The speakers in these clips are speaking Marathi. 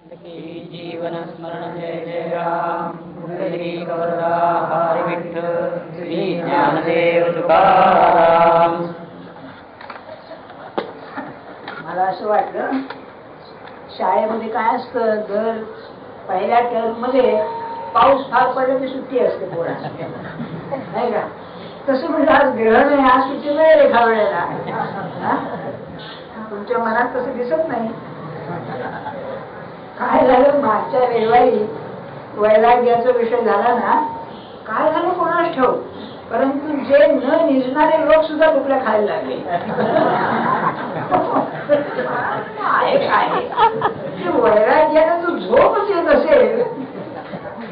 जीवन स्मरण जय जय राम कुंडली कवरदा हरी विठ्ठल श्री ज्ञानदेव तुकाराम. मला असं वाटलं शाळेमध्ये काय असतं, दर पहिल्या टर्म मध्ये पाऊस फार पडला की सुट्टी असते पोरांना, नाही का? तसं म्हणजे आज ग्रहण आहे, आज सुट्टी मिळेल एका वेळेला. तुमच्या मनात तसं दिसत नाही. काय झालं, मागच्या रविवारी वैराग्याचा विषय झाला ना, काय झालं कोणाच ठाऊ, परंतु जे न निजणारे लोक सुद्धा तुकडे खायला लागले. वैराग्याने जो झोपच येत असेल,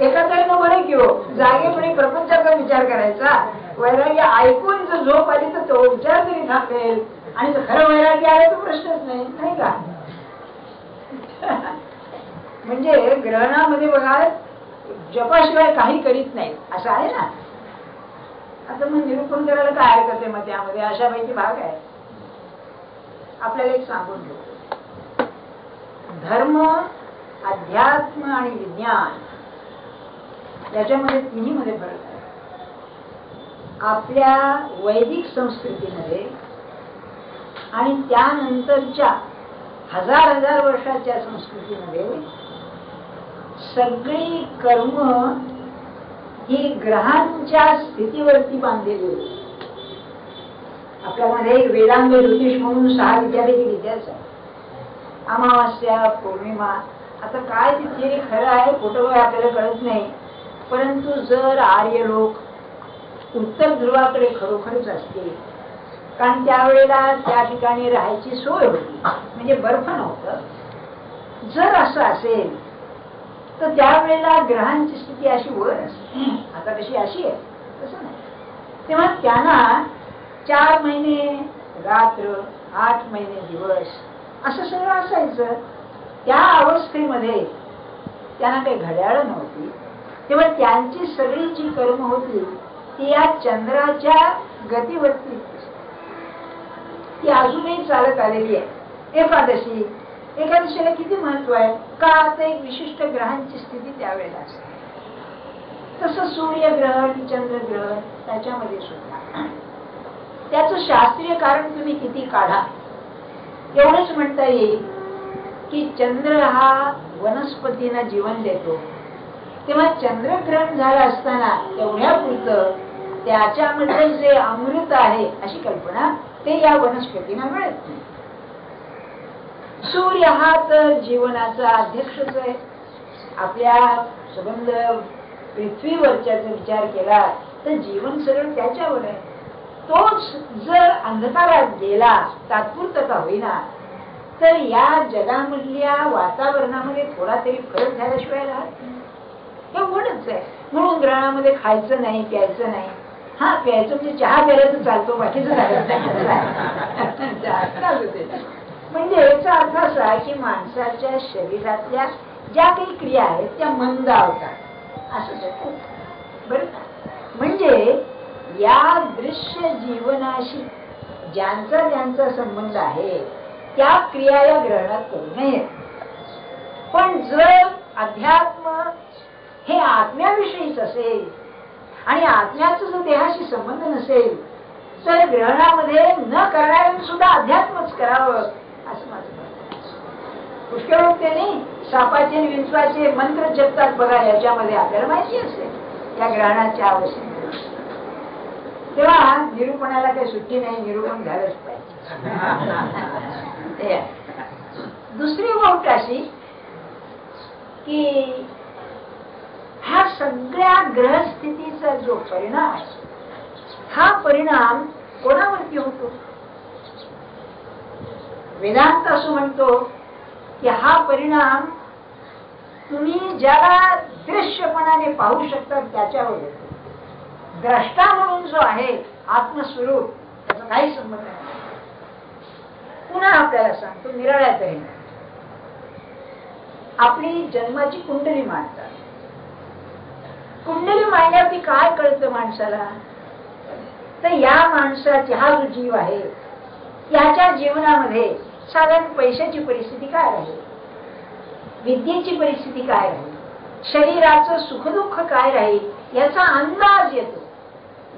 एका तऱ्हेनं बरे की हो, जागेपणे प्रपंचाचा विचार करायचा. वैराग्य ऐकून जर झोप आली तर तो विचार तरी थांबेल, आणि जर खरं वैराग्य आलं तर प्रश्नच नाही, नाही का? म्हणजे ग्रहणामध्ये बघा, जपाशिवाय काही करीत नाही असं आहे ना. आता मग निरूपण करायला काय हरकत आहे? मग त्यामध्ये अशापैकी भाग आहे. आपल्याला एक सांगून घेऊ, धर्म, अध्यात्म आणि विज्ञान याच्यामध्ये तिन्हीमध्ये फरक आहे. आपल्या वैदिक संस्कृतीमध्ये आणि त्यानंतरच्या हजार हजार वर्षाच्या संस्कृतीमध्ये सगळी कर्म ही ग्रहांच्या स्थितीवरती बांधलेली होती. आपल्यामध्ये एक वेदांग ज्योतिष म्हणून 6 विद्यापैकी विद्याच आहे. अमावास्या, पौर्णिमा, आता काय ती थिअरी खरं आहे खोटं आपल्याला कळत नाही, परंतु जर आर्य लोक उत्तर ध्रुवाकडे खरोखरच असतील, कारण त्यावेळेला त्या ठिकाणी राहायची सोय होती, म्हणजे बर्फ नव्हतं, जर असं असेल तर त्यावेळेला ग्रहांची स्थिती अशी वर असते. आता कशी अशी आहे तसं नाही. तेव्हा त्यांना 4 महिने रात्र, 8 महिने दिवस असं सगळं असायचं. त्या अवस्थेमध्ये त्यांना काही घड्याळ नव्हती, तेव्हा त्यांची सगळी जी कर्म होती ती या चंद्राच्या गतीवरती ती अजूनही चालत आलेली आहे. एकादशीला किती महत्व आहे का? आता एक विशिष्ट ग्रहांची स्थिती त्यावेळेला असते. तसं सूर्यग्रहण, चंद्रग्रहण त्याच्यामध्ये सुद्धा त्याचं शास्त्रीय कारण तुम्ही किती काढा, एवढंच म्हणता येईल की चंद्र हा वनस्पतींना जीवन देतो. तेव्हा चंद्रग्रहण झालं असताना तेवढ्या पुरतं त्याच्यामध्ये जे अमृत आहे अशी कल्पना ते या वनस्पतींना मिळत नाही. सूर्य हा तर जीवनाचा अध्यक्षच आहे. आपल्या संबंध पृथ्वीवरच्या जर विचार केला तर जीवन सगळं त्याच्यावर आहे. तोच जर अंधकारात गेला, तात्पुरता का होईना, तर या जगामधल्या वातावरणामध्ये थोडा तरी फरक झाल्याशिवाय राहत नाही. एवढंच आहे. म्हणून ग्रहणामध्ये खायचं नाही, प्यायचं नाही. हा, प्यायचं म्हणजे चहा प्यायला तर चालतो, बाकीचं म्हणजे याचा अर्थ असा आहे की माणसाच्या शरीरातल्या ज्या काही क्रिया आहेत त्या मंदावतात असं बरं. म्हणजे या दृश्य जीवनाशी ज्यांचा संबंध आहे त्या क्रिया या ग्रहणात करू नये. पण जर अध्यात्म हे आत्म्याविषयीच असेल आणि आत्म्याचा जर देहाशी संबंध नसेल तर ग्रहणामध्ये न करणाऱ्यांनी सुद्धा अध्यात्मच करावं असं माझं मत. पुष्कळ लोक ते नाही सापाचे विंचवाचे मंत्र जपतात बघा, याच्यामध्ये आपल्याला माहिती असेल या ग्रहणाच्या आवश्यकता. तेव्हा निरूपणाला काही सुट्टी नाही, निरूपण झालंच पाहिजे. दुसरी गोष्ट अशी की हा सगळ्या ग्रहस्थितीचा जो परिणाम आहे हा परिणाम कोणावरती होतो? वेदांत असं म्हणतो की हा परिणाम तुम्ही ज्याला दृश्यपणाने पाहू शकता त्याच्यावर होतो. द्रष्टा म्हणून जो आहे आत्मस्वरूप त्याचा काही संबंध नाही. पुन्हा आपल्याला सांगतो निराळ्या तऱ्हेने आपली जन्माची कुंडली मांडतात. कुंडली मांडल्यावरती काय कळतं माणसाला? तर या माणसाचा हा जो जीव आहे याच्या जीवनामध्ये साधारण पैशाची परिस्थिती काय राहील, विद्येची परिस्थिती काय राहील, शरीराचं सुखदुःख काय राहील याचा अंदाज येतो.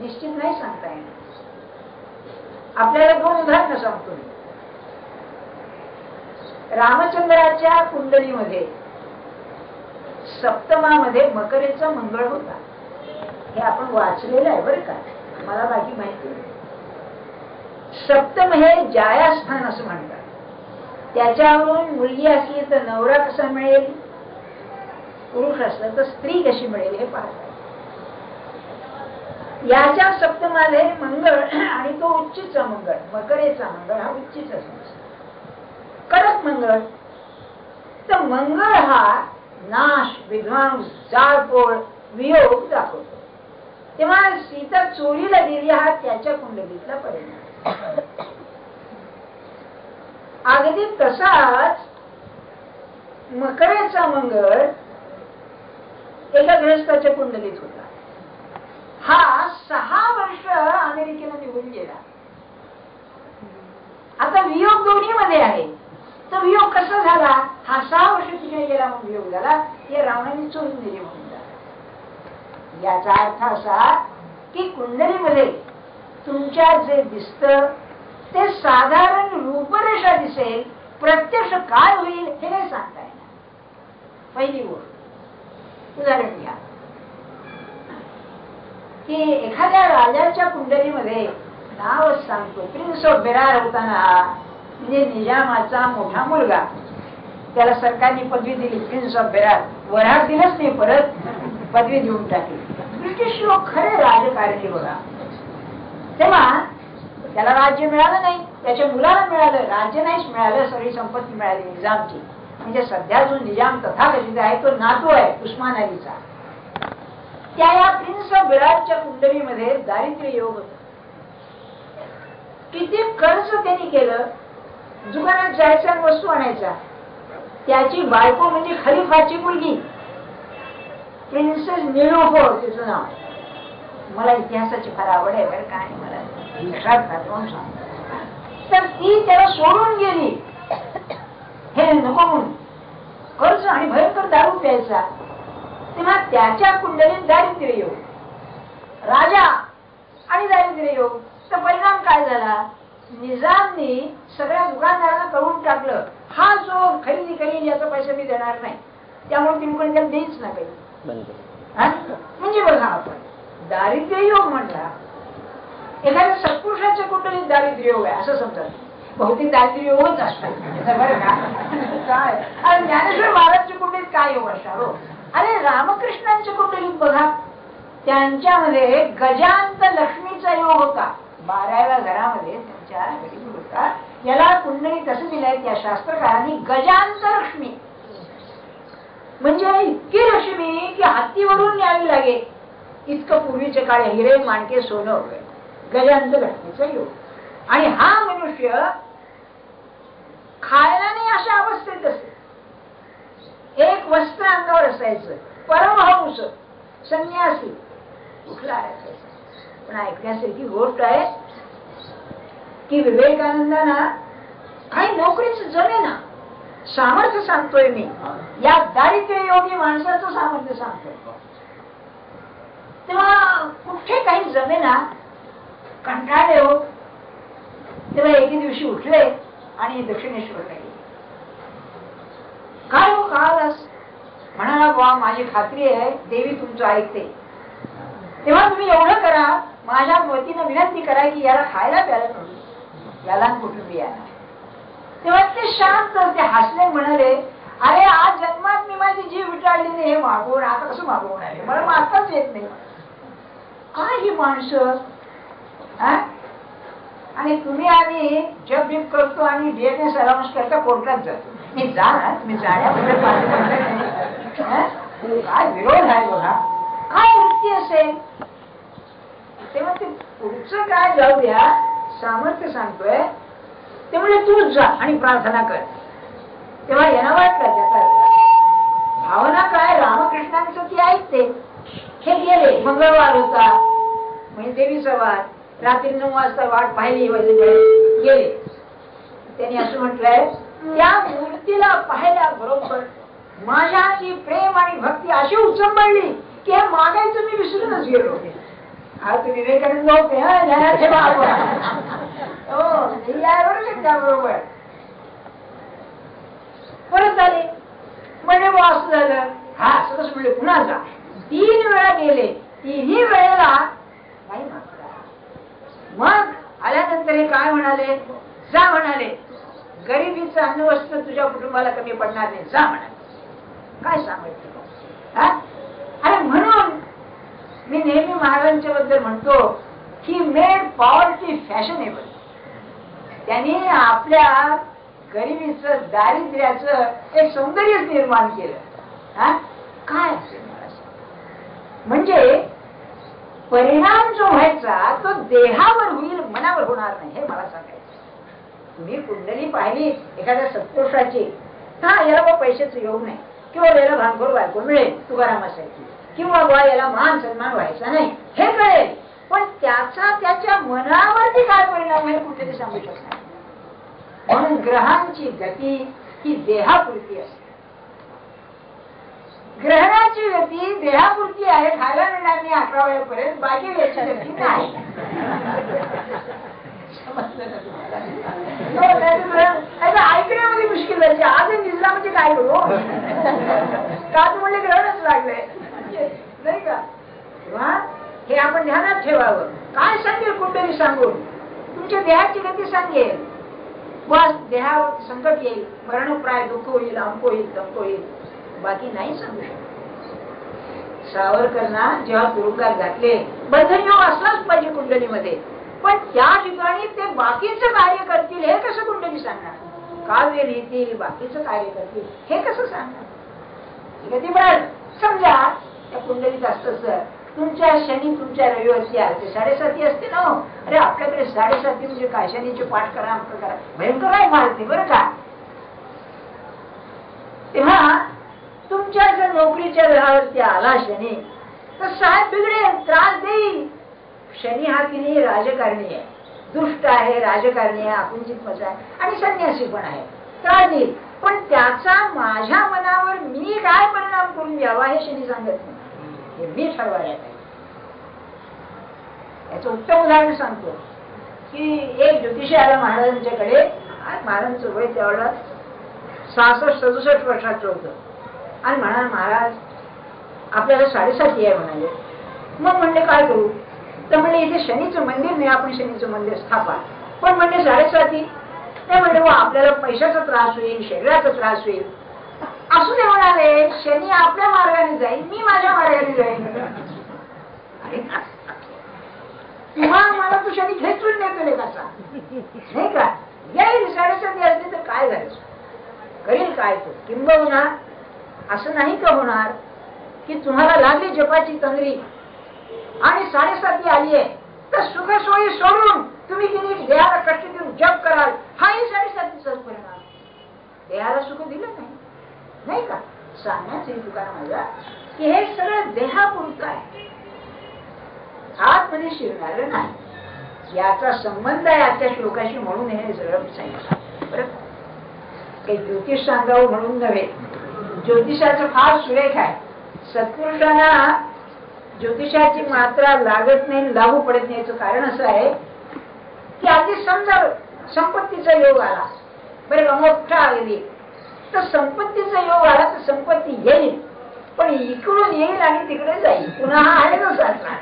निश्चित नाही सांगता येणार. आपल्याला 2 उदाहरणं सांगतो. रामचंद्राच्या कुंडलीमध्ये सप्तमामध्ये मकरेचा मंगळ होता. हे आपण वाचलेलं आहे बरं का, मला बाकी माहिती नाही. सप्तम हे जायास्थान असं म्हणतात. त्याच्यावरून मुलगी असली तर नवरा कसा मिळेल, पुरुष असला तर स्त्री कशी मिळेल हे पाहतात. याच्या सप्तमाले मंगळ आणि तो उच्चीचा मंगळ, मकरेचा मंगळ हा उच्चीचा कडक मंगळ. तर मंगळ हा नाश, विध्वंस, जाळपोळ, वियोग दाखवतो. तेव्हा सीता चोरीला गेली हा त्याच्या कुंडलीतला परिणाम. अगदी तसाच मकरेचा मंगळ एका गृहस्थाच्या कुंडलीत होता. हा 6 वर्ष अमेरिकेला निघून गेला. आता वियोग दोन्ही मध्ये आहे. तर वियोग कसा झाला, हा 6 वर्ष तिकडे गेला म्हणून वियोग झाला, हे रावणाने चोरून दिले म्हणून झाला. याचा अर्थ असा की कुंडलीमध्ये तुमच्या जे दिसतं ते साधारण रूपरेषा दिसेल, प्रत्यक्ष काय होईल हे नाही सांगता येणार. पहिली गोष्ट उदाहरण घ्या की एखाद्या राजाच्या कुंडलीमध्ये नावच सांगतो प्रिन्स ऑफ बेरार होता ना, म्हणजे निजामाचा मोठा मुलगा, त्याला सरकारने पदवी दिली प्रिन्स ऑफ बेरार. वऱ्हाड दिलंच नाही, परत पदवी देऊन टाकली. ब्रिटिश लोक खरे राजकारणी बघा. तेव्हा त्याला राज्य मिळालं नाही, त्याच्या मुलाला मिळालं. राज्य नाहीच मिळालं, सगळी संपत्ती मिळाली निजामची. म्हणजे सध्या जो निजाम तथाकथित आहे तो नातू आहे उस्मान अलीचा. त्या या प्रिन्स ऑफ बेरारच्या कुंडलीमध्ये दारिद्र्य योग होता. किती कर्ज त्यांनी केलं, दुकानात जायचा आणि वस्तू आणायचा. त्याची बायको म्हणजे खलिफाची मुलगी प्रिन्सेस निलोफर तिचं नाव. मला इतिहासाची फार आवड आहे बरं का, आणि मला लक्षात राहून सांग. तर ती त्याला सोडून गेली, हे नको म्हणून, कर्ज आणि भयंकर दारू प्यायचा. तेव्हा त्याच्या कुंडलीत दारिद्र्य योग, राजा आणि दारिद्र्य योग. तर परिणाम काय झाला, निजामनी सगळ्या दुकानदारांना कळवून टाकलं, हा जो खरेदी करील याचा पैसा मी देणार नाही, त्यामुळे तुम्ही त्याला देईच ना काही. म्हणजे बघा, आपण दारिद्र्य योग म्हणला, एखाद्या सत्पुरुषाच्या कुंडलीत दारिद्र्य योग आहे असं समजा, बहुतेक दारिद्र्य योगच असतो बरं का. काय आणि ज्ञानेश्वर महाराजच्या कुंडलीत काय योग असणार हो. अरे रामकृष्णांच्या कुंडलीत बघा, त्यांच्यामध्ये गजांत लक्ष्मीचा योग होता. 12व्या घरामध्ये त्यांच्या घरी होता. याला कुंडली कसं दिलंय त्या शास्त्रकारांनी, गजांत लक्ष्मी. म्हणजे इतकी लक्ष्मी की हत्तीवरून न्यावी लागेल इतकं पूर्वीच्या काळी हिरे माणके सोनं वगैरे. गजांत लक्ष्मीचा योग. आणि हा मनुष्य खायला नाही अशा अवस्थेत असे, एक वस्त्र अंगावर असायचं, परमहंस संन्यासी कुठला असायचं. पण ऐकण्यासारखी गोष्ट आहे की विवेकानंदांना काही नोकरीच जमेना. सामर्थ्य सांगतोय मी, या दारिद्र्य योगी माणसाचं सामर्थ्य सांगतोय. तेव्हा कुठे काही जमेना, कंटाळले हो. तेव्हा एके दिवशी उठले आणि दक्षिणेश्वरला गेले. काय हो काळास म्हणाला, बुवा माझी खात्री आहे देवी तुमचं ऐकते, तेव्हा तुम्ही एवढं करा, माझ्या वतीनं विनंती करा की याला खायला प्यायला करू, याला कुटुंबियांना. तेव्हा ते शांत ते हसले, म्हणाले अरे आज जन्मात मी माझी जीव विटाळली नाही, हे मागवून आता कसं मागवून आहे, मला मागताच येत नाही. काय ही माणसं. आणि तुम्ही आम्ही जप बीप करतो आणि डीएनए सरांश करता कोर्टात जातो. मी जा ना, तुम्ही जाण्याबद्दल काय विरोध आहे बघा, काय वृत्ती असेल. तेव्हा ते पुढचं काय जाऊ द्या, सामर्थ्य सांगतोय त्यामुळे तू जा आणि प्रार्थना कर. तेव्हा यांना वाटलं त्याचा भावना काय, रामकृष्णांचं ती ऐकते. हे गेले, मंगळवार होता म्हणजे देवीचा वार, रात्री 9 वाजता वाट पाहिली, गेले. त्यांनी असं म्हटलंय त्या मूर्तीला पाहायला बरोबर माझ्या जी प्रेम आणि भक्ती अशी उचंबळली की हे मागायचं मी विसरूनच गेलो. हा तुम्ही विवेकानंद होते ध्यानाचे बाबा त्याबरोबर परत आले. म्हणजे असं झालं. हा सरस म्हणले पुन्हा जा. 3 वेळा गेले. 3ही वेळेला नाही मागता. मग आल्यानंतर हे काय म्हणाले, जा म्हणाले गरिबीचं अन्न वस्त्र तुझ्या कुटुंबाला कमी पडणार नाही, जा म्हणाले. काय सांगायचं. अरे म्हणून मी नेहमी महाराजांच्या बद्दल म्हणतो की मेड पॉवर्टी फॅशनेबल. त्यांनी आपल्या गरिबीचं दारिद्र्याचं एक सौंदर्य निर्माण केलं. काय असेल म्हणजे परिणाम जो व्हायचा तो देहावर होईल, मनावर होणार नाही, हे मला सांगायचं. तुम्ही कुंडली पाहिली एखाद्या सत्पुरुषाची, हा याला पैशाचं येऊ नये किंवा याला भांगोर बायको मिळेल तुकाराम असायची, किंवा बा याला मान सन्मान व्हायचा नाही हे कळेल, पण त्याचा त्याच्या मनावरती काय परिणाम आहे कुठेतरी सांगू शकत नाही. म्हणून ग्रहांची गती ही देहापुरती असते. ग्रहणाची गती देहापुरती आहे, खायला मिळणार नाही 11 वेळेपर्यंत, बाकी वेळची गती नाही. ऐकण्यामध्ये मुश्किल व्हायची. आज निजला म्हणजे काय करू का म्हणले ग्रहणच लागलंय नाही का. हे आपण ध्यानात ठेवावं. काय सांगेल कुंडली सांगून तुमच्या देहाची गती सांगेल. बस देहावर संकट येईल, मरणप्राय दुःख होईल, अमक होईल, तमक होईल, बाकी नाही सांगू शकत. सावरकरांना जेव्हा तुरुंगात घातले, बंधनयोग असलाच पाहिजे कुंडलीमध्ये, पण त्या ठिकाणी ते बाकीचं कार्य करतील हे कसं कुंडली सांगणार. काव्य लिहितील, बाकीचं कार्य करतील हे कसं सांगणार. गती बळ समजा त्या कुंडलीत असतं तुमच्या शनी तुमच्या रविवरती आले 7.5 असते ना. अरे आपल्याकडे 7.5 म्हणजे काय, शनीचे पाठ करा, अमक करा, भयंकर आहे मारते बरं का. तेव्हा तुमच्या जर नोकरीच्या ग्रहावरती आला शनी तर साहेब बिघडेल, त्रास देईल. शनी हा की नाही राजकारणी आहे, दुष्ट आहे, राजकारणी आहे, आकुंचित मत आहे आणि संन्यासी पण आहे, त्रास देईल. पण त्याचा माझ्या मनावर मी काय परिणाम करून द्यावा हे शनी सांगत नाही, हे मी ठरवायला पाहिजे. याचं उत्तम उदाहरण सांगतो की एक ज्योतिषी आला महाराजांच्याकडे. महाराजांचं वय त्यावेळेला 66-67 वर्षाचं होतं आणि म्हणाल महाराज आपल्याला 7.5 आहे म्हणाले. मग म्हणले काय करू. तर म्हणले इथे शनीचं मंदिर नाही, आपण शनीचं मंदिर स्थापा. पण म्हणले 7.5 नाही म्हणले व आपल्याला पैशाचा त्रास होईल, शरीराचा त्रास होईल. असू दे म्हणाले, शनी आपल्या मार्गाने जाईल, मी माझ्या मार्गाने जाईल. मला तू शनी खेचून नेतो कसा नाही का. येईल 7.5 असली तर काय झालं, करेल काय तो. किंबहुना असं नाही का होणार की तुम्हाला लागली जपाची तंद्री आणि 7.5 आली आहे तर सुखसोयी सोडून तुम्ही किती देहाला कष्ट देऊन जप कराल, हाही 7.5 परिणाम. देहाला सुख दिलं नाही का. सांगण्याच हेतू काय माझा की हे सगळं देहापुरतं आहे, आतमध्ये शिरणार नाही. याचा संबंध आहे आजच्या श्लोकाशी, म्हणून हे सगळं सांगितलं. बरं काही ज्योतिष सांगावं म्हणून नव्हे, ज्योतिषाचं फार सुरेख आहे. सत्पुरुषांना ज्योतिषाची मात्रा लागत नाही, लागू पडत नाही. याचं कारण असं आहे की आधी समजा संपत्तीचा योग आला, बरं मोठा आलेली तर संपत्तीचा योग आला तर संपत्ती येईल, पण इकडून येईल आणि तिकडे जाईल, पुन्हा हा आहे तो सासरा.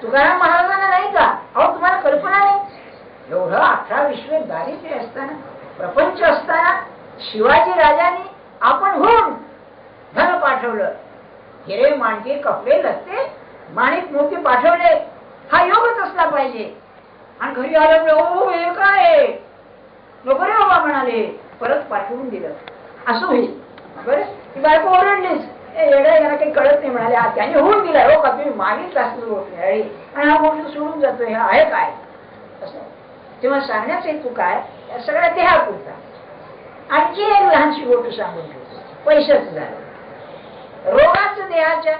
तुकाराम महाराजांना नाही का, अहो तुम्हाला कल्पना नाही, एवढं 18 दारिद्र्य असताना, प्रपंच असताना शिवाजी राजांनी आपण होऊन धन पाठवलं, हिरे माणके कपडे लत्ते माणिक मोती पाठवले. हा योगच असला पाहिजे. आणि घरी आल्यामुळे ओ हे काय नको रे बाबा म्हणाले, परत पाठवून दिलं. असं होईल बरं. ती बायको ओरडलीच, येड्या याला काही कळत नाही म्हणाले, त्याने होऊन दिला हो का, तुम्ही मागितलं असं होत नाही आणि हा गोष्ट सोडून जातोय, हे आहे काय असं. तेव्हा सांगण्याच हेतू काय, या सगळ्या देहापुरता. आणखी एक लहानशी गोष्ट सांगून ठेवतो, पैशाचं झालं. रोगाचं देहाच्या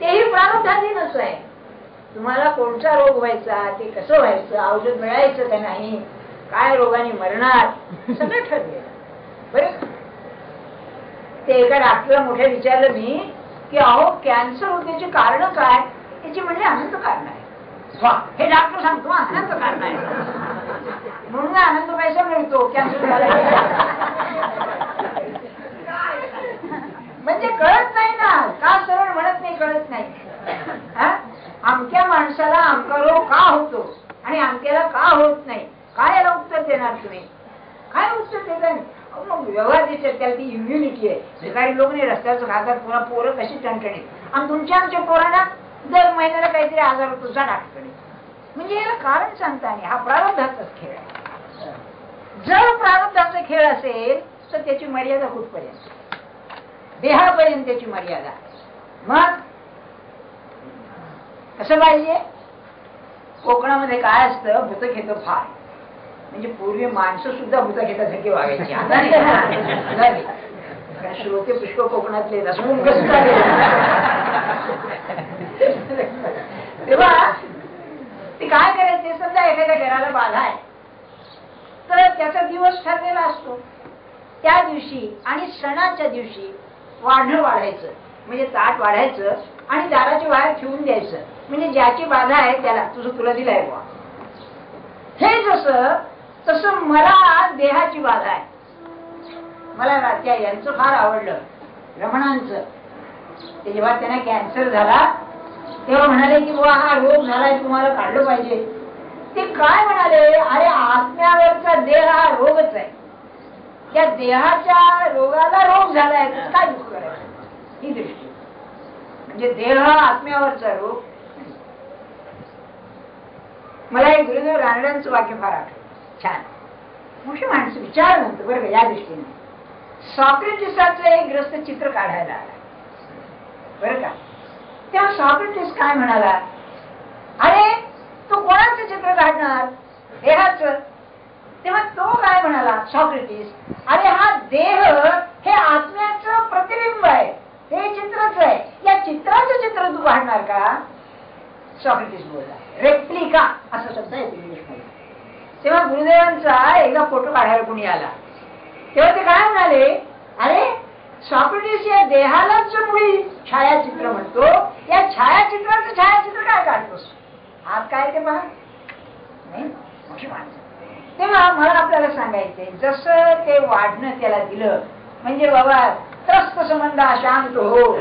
तेही प्रारब्धाधीनच आहे. तुम्हाला कोणता रोग व्हायचा, ते कसं व्हायचं, औषध मिळायचं का नाही, काय रोगाने मरणार, सगळं ठरलेलं बरं. ते एका डॉक्टरला मोठ्या विचारलं मी की अहो कॅन्सर होण्याची कारण काय, याची म्हणजे अनंत कारण आहे. हे डॉक्टर सांगतो अनंत कारण आहे म्हणून आनंद पैसा मिळतो कॅन्सर झाला. म्हणजे कळत नाही ना, का सरळ म्हणत नाही, कळत नाही. अमक्या माणसाला अमका रोग का होतो आणि अमक्याला का होत नाही, काय याला उत्तर देणार तुम्ही? काय उत्तर देता? मग व्यवहार दिसत त्याला ती इम्युनिटी आहे. काही लोक नाही रस्त्याचं खातात, पुन्हा पोरं कशी टणटणीत. आणि तुमच्या आमच्या पोरांना दर महिन्याला काहीतरी आजार होतो जा डॉक्टरकडे. म्हणजे याला कारण सांगता नाही. हा प्रारब्धाचाच खेळ आहे. जर प्रारब्धाचा खेळ असेल तर त्याची मर्यादा कुठपर्यंत? देहापर्यंत त्याची मर्यादा. मग कसं पाहिजे? कोकणामध्ये काय असतं, भूत घेतं फार. म्हणजे पूर्वी माणसं सुद्धा भूत घेतासारखी वागायची. आता नाही. श्रोते पुष्प कोकणातले रसवून कसं तेव्हा ते काय करायचे, समजा एखाद्या घराला बाधा आहे तर त्याचा दिवस ठरलेला असतो. त्या दिवशी आणि सणाच्या दिवशी वाढणं वाढायचं, म्हणजे ताट वाढायचं आणि दाराच्या बाहेर ठेवून द्यायचं. म्हणजे ज्याची बाधा आहे त्याला तुला दिलाय बुवा. हे जसं तसं मला देहाची बाधा आहे. मला त्या यांचं फार आवडलं, रमणांचं. ते जेव्हा त्यांना कॅन्सर झाला तेव्हा म्हणाले की बुवा हा रोग झालाय, तुम्हाला काढलं पाहिजे. ते काय म्हणाले, अरे आत्म्यावरचा देह हा रोगच आहे, त्या देहाच्या रोगाला रोग झालाय, काय दुःख करायचं? ही दृष्टी. म्हणजे देह हा आत्म्यावरचा रोग. मला एक गुरुदेव रानड्यांचं वाक्य फार आठवलं. छान मोठी माणसं विचार म्हणतो बरं का. या दृष्टीने सॉक्रेटिसाचं एक ग्रस्त चित्र काढायला आला बरं का. तेव्हा सॉक्रेटिस काय म्हणाला, अरे तो कोणाचं चित्र काढणार? देहाचं. तेव्हा तो काय म्हणाला सॉक्रेटिस, अरे हा देह हे आत्म्याचं प्रतिबिंब आहे, हे चित्रच आहे, या चित्राचं चित्र तू काढणार का? सॉक्रेटिस बोलला. रेप्लिका असा शब्द आहे इंग्लिशमध्ये. तेव्हा गुरुदेवांचा एकदा फोटो काढायला कुणी आला तेव्हा ते काय म्हणाले, अरे सॉक्रेटिस या देहालाच मुळी छायाचित्र म्हणतो, या छायाचित्राचं छायाचित्र काय काढतोस? हात काय ते पहा. नाही मोठी माणसं. तेव्हा मला आपल्याला सांगायचंय, जसं ते वाढणं त्याला दिलं, म्हणजे बाबा त्रस्त संबंध शांत हो,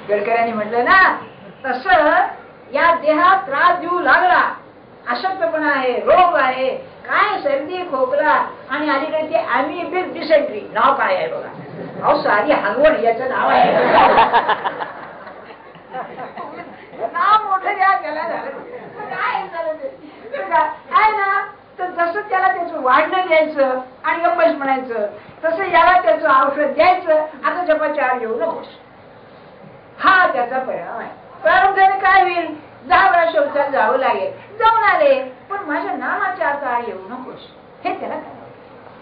गडकऱ्यांनी म्हटलं ना, तसं या देहात त्रास देऊ लागला. अशक्तपणा आहे, रोग आहे, काय सर्दी खोकला आणि अलीकडे ते अॅमिबिक डिसेंट्री नाव काय आहे बघा. अहो सारी हलवण याचं नाव आहे. नाव मोठं द्या त्याला काय ना. तर जसं त्याला त्याचं वाढणं द्यायचं आणि गप्पच म्हणायचं, तसं याला त्याचं औषध द्यायचं. आता जपाचे आड येऊ नकोस, हा त्याचा परिणाम आहे. प्रारंभाने काय होईल, 10 वेळा शौचात जावं लागेल, जाऊन आले, पण माझ्या नामाच्या आता आड येऊ नकोस, हे त्याला काय.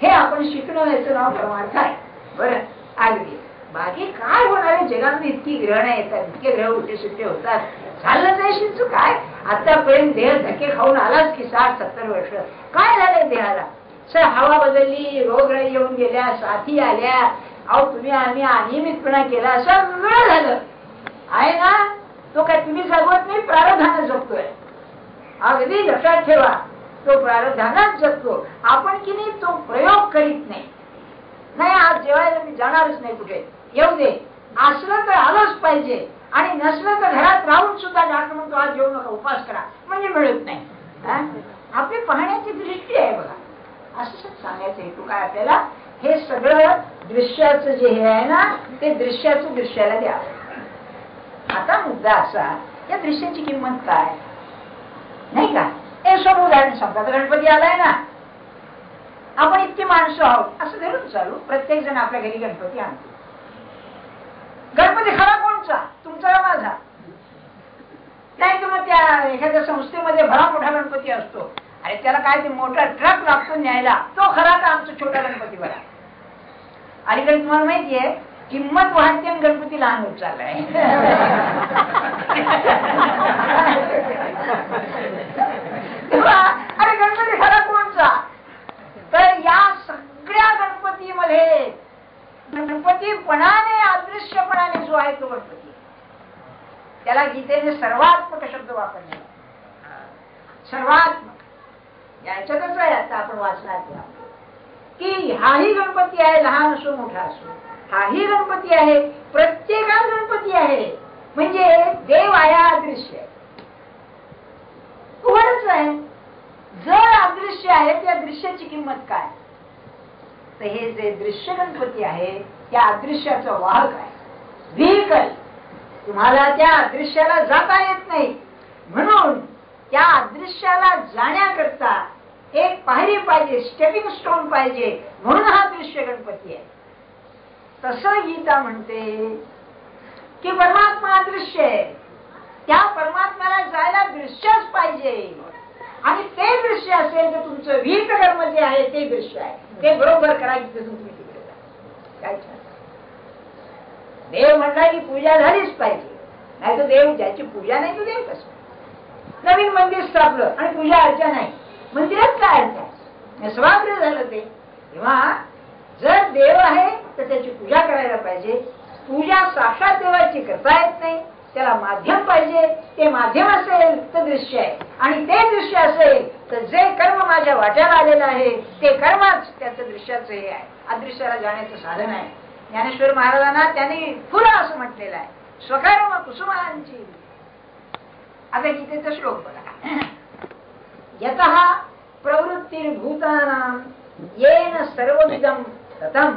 हे आपण शिकणं, याचं नाव परमार्थ आहे. बरं अगदी बाकी काय होणार आहे जगामध्ये? इतकी ग्रहण येतात, इतके ग्रह उलटे सुट्टे होतात. झालं जायशील काय? आतापर्यंत देह धक्के खाऊन आलाच की 60-70 वर्ष. काय झालंय देहाला? सर हवा बदलली, रोगराई येऊन गेल्या, साथी आल्या, अहो तुम्ही आम्ही अनियमितपणा केला, सगळं झालं आहे ना. तो काय तुम्ही जगवत नाही, प्रारब्धानं जगतोय. अगदी लक्षात ठेवा, तो प्रारब्धानच जगतो. आपण की नाही तो प्रयोग करीत नाही. नाही आज जेवायला मी जाणारच नाही कुठे, येऊ दे, असलं तर आलंच पाहिजे, आणि नसलं तर घरात राहून सुद्धा डॉक्टर म्हणतो आज जेवू नका, उपास करा, म्हणजे मिळत नाही. आपली पाहण्याची दृष्टी आहे बघा. असं सांगायचं हेतू काय आपल्याला, हे सगळं दृश्याचं जे हे आहे ना, ते दृश्याचं दृश्याला द्यावं. आता मुद्दा असा, या दृश्याची किंमत काय नाही का. हे सोपं उदाहरण सांगतो. आता गणपती आलाय ना, आपण इतकी माणसं आहोत असं धरून चालू, प्रत्येक जण आपल्या घरी गणपती आणतो. गणपती खरा कोणचा, तुमचा का माझा? नाही तर मग त्या एखाद्या संस्थेमध्ये भरा मोठा गणपती असतो, अरे त्याला काय ते मोठा ट्रक लागतो न्यायला, तो खरा का आमचा छोटा गणपती बरा? अलीकडे तुम्हाला माहितीये किंमत वाढते आणि गणपती लहान होत चाललाय. अरे गणपती खरा कोणचा? तर या सगळ्या गणपतीमध्ये गणपतीपणाने अदृश्यपणाने जो आहे तो गणपती. त्याला गीतेने सर्वात्मक शब्द वापरले. सर्वात्मक याच्यातच आहे. आता आपण वाचणार की हाही गणपती आहे, लहान असो मोठा असो, हाही गणपती आहे, प्रत्येकात गणपती आहे. म्हणजे देव आहे अदृश्य आहे, उघडच आहे. जर अदृश्य आहे त्या दृश्याची किंमत काय? तर हे जे दृश्य गणपती आहे त्या अदृश्याचा वाहक आहे, व्हेइकल. तुम्हाला त्या अदृश्याला जाता येत नाही, म्हणून त्या अदृश्याला जाण्याकरता एक पायरी पाहिजे, स्टेपिंग स्टोन पाहिजे, म्हणून हा दृश्य गणपती आहे. तसं गीता म्हणते की परमात्मा अदृश्य आहे, त्या परमात्म्याला जायला दृश्यच पाहिजे. आणि ते दृश्य असेल तर तुमचं विहित कर्म जे आहे ते दृश्य आहे, ते बरोबर करा. तुम्ही तिकडे काय छान. देव म्हणला की पूजा झालीच पाहिजे, नाही तर देव ज्याची पूजा नाही तो देव कसं. नवीन मंदिर स्थापलं आणि पूजा अर्चा नाही, मंदिरात काय अर्थ आहे? स्वाग्र झालं ते. तेव्हा जर देव आहे तर त्याची पूजा करायला पाहिजे. पूजा साक्षात देवाची करता येत नाही, त्याला माध्यम पाहिजे. ते माध्यम असेल तर दृश्य आहे, आणि ते दृश्य असेल तर जे कर्म माझ्या वाट्याला आलेलं आहे ते कर्मच त्याचं दृश्याचं हे आहे, अदृश्याला जाण्याचं साधन आहे. ज्ञानेश्वर महाराजांना त्यांनी फुलं असं म्हटलेलं आहे, स्वकर्म कुसुमांची. आता गीतेचा श्लोक बघा. यतः प्रवृत्तिर्भूतानां येन सर्वविदं ततं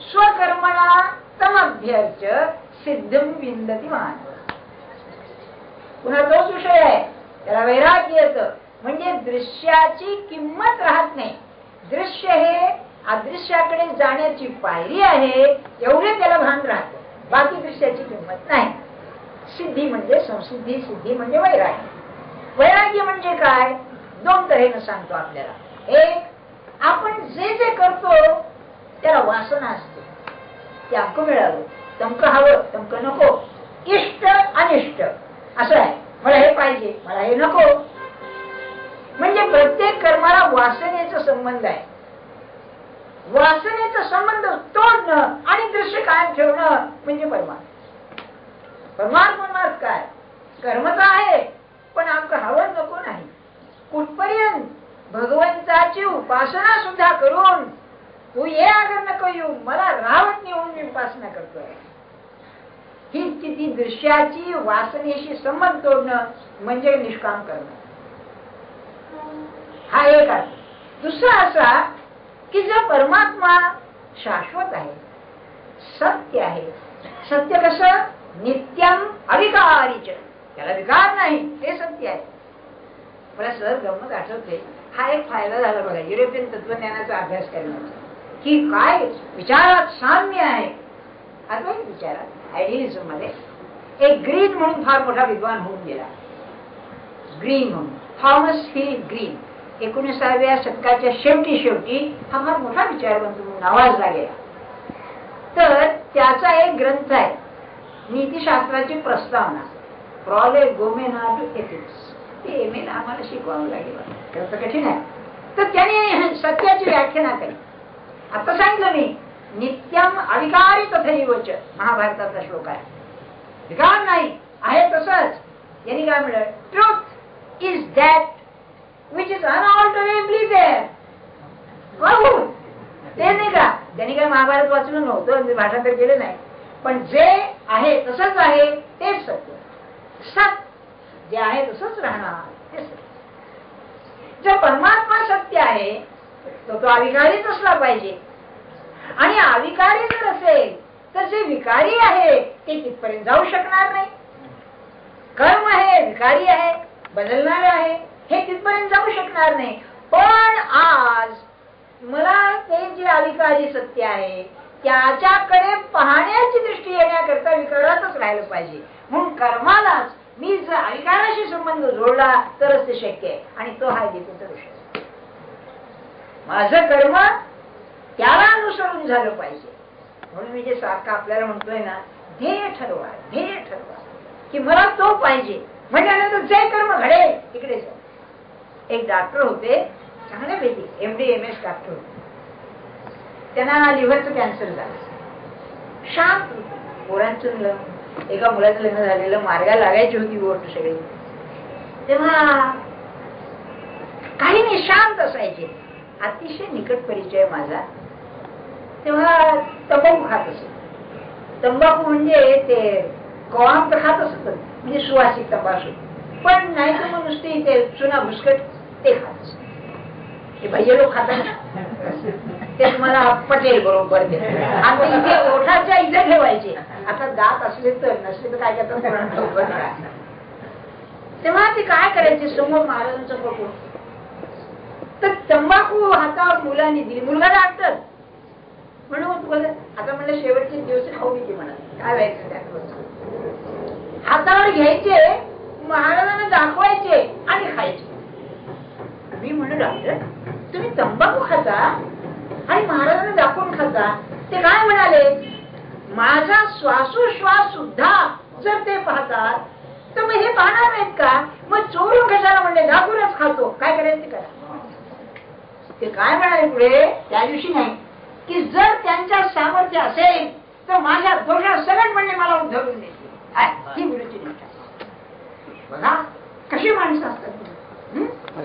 स्वकर्मणा तमभ्यर्च्य सिद्धिं विंदति मानव. पुन्हा तोच विषय आहे, त्याला वैराग्य येतं. म्हणजे दृश्याची किंमत राहत नाही. दृश्य हे अदृश्याकडे जाण्याची पायरी आहे एवढे त्याला भान राहतं, बाकी दृश्याची किंमत नाही. सिद्धी म्हणजे संसिद्धी, सिद्धी म्हणजे वैराग्य. वैराग्य म्हणजे काय? दोन तऱ्हेनं सांगतो आपल्याला. एक, आपण जे जे करतो त्याला वासना असते, ते अमकं मिळावं, तमकं हवं, तमकं नको, इष्ट अनिष्ट असं आहे. मला हे पाहिजे, मला हे नको. म्हणजे प्रत्येक कर्माला वासनेचा संबंध आहे. वासनेचा संबंध तोडणं आणि दृश्य कायम ठेवणं म्हणजे परमात्मा. परमात्मा काय? कर्म तर आहे, पण आमचं हवं नको नाही. कुठपर्यंत? भगवंताची उपासना सुद्धा करून तू ये अगर नको येऊ, मला रावत नेऊन मी उपासना करतोय. ही स्थिती दृश्याची वासनेशी संबंध तोडणं म्हणजे निष्काम करणं. हा एक अर्थ. दुसरा असा की जो परमात्मा शाश्वत आहे, सत्य आहे. सत्य कसं? नित्यम अविकारीच, त्याला विकार नाही, ते सत्य आहे. मला सहज गंमत आठवते. हा एक फायदा झाला बघा युरोपियन तत्वज्ञानाचा अभ्यास करण्याचा, की काय विचारात साम्य आहे. अद्वैत विचारात, आयडियलिझम मध्ये एक ग्रीन म्हणून फार मोठा विद्वान होऊन गेला. ग्रीन म्हणून थॉमस हिल ग्रीन, 19व्या शतकाच्या शेवटी हा फार मोठा विचारवंत म्हणून नावाजला गेला. तर त्याचा एक ग्रंथ आहे, नीतिशास्त्राची प्रस्तावना, प्रॉलेगोमेना टू एथिक्स. ते एम.ए. आम्हाला शिकवावं लागेल, ग्रंथ कठीण आहे. तर त्याने सत्याची व्याख्याना केली. आता सांगितलं मी, नित्यम अविकारी तथैवच, महाभारताचा श्लोक आहे. विकार नाही, आहे तसंच. यांनी काय म्हणलं? Truth is that which is unalterably there. ते नाही का? त्यांनी काय महाभारत वाचलं नव्हतं, भाषांतर केलं नाही, पण जे आहे तसंच आहे तेच सत्य. सत जे आहे तसंच राहणार ते सत्य. जर परमात्मा सत्य आहे तर तो अविकारीच असला पाहिजे. आणि अविकारी जर असेल तर जे विकारी आहे ते तिथपर्यंत जाऊ शकणार नाही. कर्म आहे, विकारी आहे, बदलणार आहे, हे तिथपर्यंत जाऊ शकणार नाही. पण आज मला ते जे अविकारी सत्य आहे त्याच्याकडे पाहण्याची दृष्टी येण्याकरता विकारातच राहिलं पाहिजे. म्हणून कर्मालाच मी जर अविकाराशी संबंध जोडला तरच ते शक्य आहे. आणि तो हा गीतेचा विषय. माझं कर्म त्याला अनुसरून झालं पाहिजे. म्हणून मी जे सारखं आपल्याला म्हणतोय ना, ध्येय ठरवा, ध्येय ठरवा, की मला तो पाहिजे. म्हणजे जे कर्म घडेल तिकडे जाऊ. एक डॉक्टर होते, चांगले पैकी MD MS डॉक्टर होते. त्यांना लिव्हरचं कॅन्सर झालं. शांत होतं. पोरांचं एका मुलाचं लग्न झालेलं, मार्गाला लागायची होती गोष्ट सगळी, तेव्हा काही नाही, शांत असायचे. अतिशय निकट परिचय माझा. तेव्हा तंबाखू खात असत. तंबाखू म्हणजे ते कवाम तर खात असत, म्हणजे सुवासिक तंबाखू, पण नाही तर मग नुसते ते चुना भुसकट ते खात असत. हे भैया लोक खातात ते तुम्हाला पटेल बरोबर ते. आणि इथे ओठाच्या इथे ठेवायचे. आता दात असले तर, नसले तर काय करतात. तेव्हा ते काय करायचे, समोर महाराजांचं फोटो, तर तंबाखू हातावर मुलांनी दिली. मुलगा डाक्टर म्हणून तुला आता म्हणलं शेवटचे दिवस खाऊ घ्यायचे म्हणा, काय व्हायचं त्या हातावर घ्यायचे, महाराजांना दाखवायचे आणि खायचे. मी म्हणलं डॉक्टर तुम्ही तंबाखू खाता आणि महाराजांना दाखवून खाता. ते काय म्हणाले, माझा श्वासोश्वास सुद्धा जर ते पाहतात तर मग हे पाहणार नाहीत का? मग चोरून कशाला म्हणले, दाखवूनच खातो, काय करायचं ते करा. ते काय म्हणाले पुढे त्या दिवशी नाही की जर त्यांच्या सामर्थ्य असेल तर माझ्या दोघा सगळं म्हणणे मला उद्धरून देते. ही गुरुची निष्ठा बघा कशी माणसं असतात.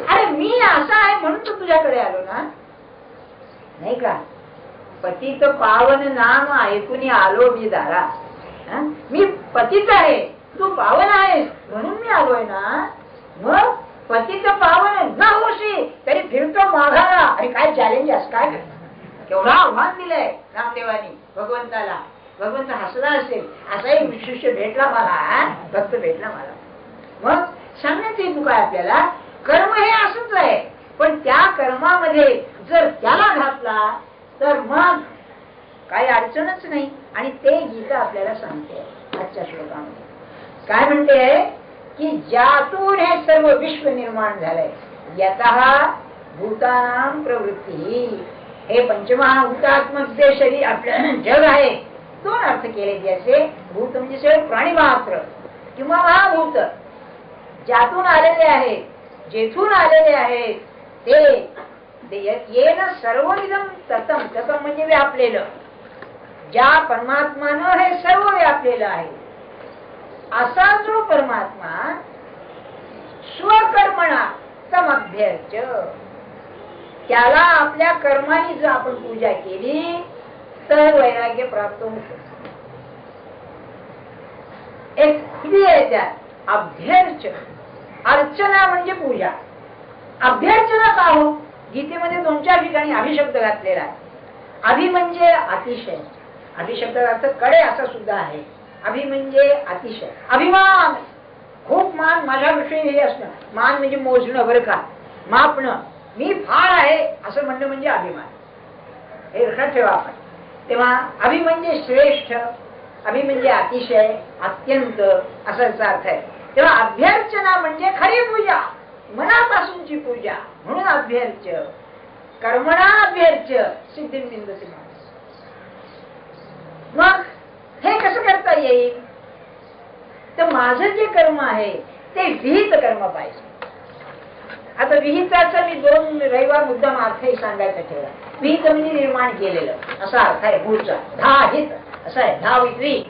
अरे मी असा आहे म्हणून तर तुझ्याकडे आलो ना, नाही का. पतित पावन नाम ऐकून आलो मी दारा. मी पतित आहे, तू पावन आहेस म्हणून मी आलोय ना. मग पतित पावन न होशी तरी फिरतो माघारा. अरे काय चॅलेंज असं, काय केवढा आव्हान दिलंय रामदेवानी भगवंताला. भगवंत हसला असेल, असाही शिष्य भेटला मला, भक्त भेटला मला. मग सांगण्याची हेतू काय आपल्याला, कर्म हे असंच आहे, पण त्या कर्मामध्ये जर त्याला घातला तर मग काही अडचणच नाही. आणि ते गीता आपल्याला सांगते आजच्या श्लोकामध्ये. काय म्हणते की ज्यातून हे सर्व विश्व निर्माण झालंय, यतः भूतानां प्रवृत्ती. हे पंचमहाभूतात्मक जे शरीर आपलं जग आहे, दोन अर्थ केले त्याचे. भूत म्हणजे सगळे प्राणी मात्र किंवा महाभूत, ज्यातून आलेले आहेत, जेथून आलेले आहेत ते येन सर्वविधम ततम. ततम म्हणजे व्यापलेलं. ज्या परमात्मानं हे सर्व व्यापलेलं आहे, असा जो परमात्मा स्वकर्मणा तम अभ्यर्च, त्याला आपल्या कर्माने जर आपण पूजा केली तर वैराग्य प्राप्त होत. एक खुली आहे त्यात, अभ्यर्च. अर्चना म्हणजे पूजा, अभ्यर्चना का हो. गीतेमध्ये 2-4 ठिकाणी अभिशब्द घातलेला आहे. अभि म्हणजे अतिशय, अभिशब्दाचा अर्थ कडे असा सुद्धा आहे. अभि म्हणजे अतिशय, अभिमान, खूप मान माझ्याविषयी हे असणं. मान म्हणजे मोजणं बरं का, मापणं. मी फार आहे असं म्हणणं म्हणजे अभिमान. हे लक्षात ठेवा आपण. तेव्हा अभि म्हणजे श्रेष्ठ, अभि म्हणजे अतिशय, अत्यंत असाचा अर्थ आहे. तेव्हा अभ्यर्चना म्हणजे खरी पूजा, मनापासूनची पूजा, म्हणून अभ्यर्च. कर्मणा अभ्यर्च सिद्धिं विंदते. मग हे कसं करता येईल, तर माझं जे कर्म आहे ते विहित कर्म पाहिजे. आता विहिताचा मी 2 रविवार मुद्दाम अर्थही सांगायचा ठेवला. विहित म्हणजे निर्माण केलेलं असा अर्थ आहे. पुढचा धाहित असा आहे. धा विक्री